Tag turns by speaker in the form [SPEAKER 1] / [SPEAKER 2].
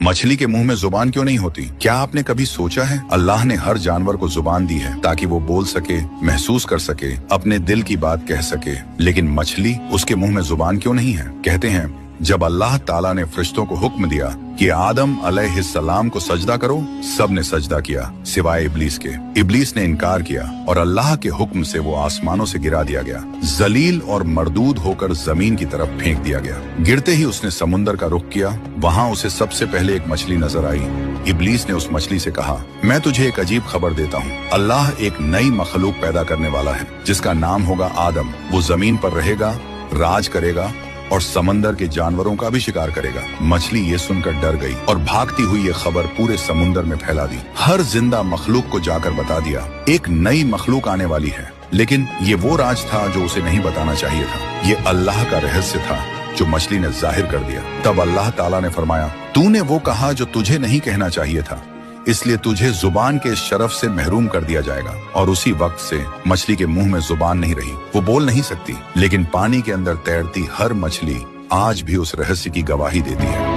[SPEAKER 1] मछली के मुंह में जुबान क्यों नहीं होती? क्या आपने कभी सोचा है अल्लाह ने हर जानवर को जुबान दी है ताकि वो बोल सके, महसूस कर सके, अपने दिल की बात कह सके, लेकिन मछली, उसके मुंह में जुबान क्यों नहीं है? कहते हैं जब अल्लाह ताला ने फरिश्तों को हुक्म दिया कि आदम अलैहिस्सलाम को सजदा करो, सब ने सजदा किया सिवाय इब्लीस के। इब्लीस ने इनकार किया और अल्लाह के हुक्म से वो आसमानों से गिरा दिया गया, जलील और मरदूद होकर जमीन की तरफ फेंक दिया गया। गिरते ही उसने समुंदर का रुख किया। वहाँ उसे सबसे पहले एक मछली नजर आई। इब्लीस ने उस मछली से कहा, मैं तुझे एक अजीब खबर देता हूँ, अल्लाह एक नई मखलूक पैदा करने वाला है जिसका नाम होगा आदम। वो जमीन पर रहेगा, राज करेगा और समंदर के जानवरों का भी शिकार करेगा। मछली ये सुनकर डर गई और भागती हुई ये खबर पूरे समुंदर में फैला दी। हर जिंदा मखलूक को जाकर बता दिया एक नई मखलूक आने वाली है। लेकिन ये वो राज था जो उसे नहीं बताना चाहिए था। ये अल्लाह का रहस्य था जो मछली ने जाहिर कर दिया। तब अल्लाह ताला ने फरमाया, तूने वो कहा जो तुझे नहीं कहना चाहिए था, इसलिए तुझे जुबान के शरफ से महरूम कर दिया जाएगा। और उसी वक्त से मछली के मुंह में जुबान नहीं रही, वो बोल नहीं सकती, लेकिन पानी के अंदर तैरती हर मछली आज भी उस रहस्य की गवाही देती है।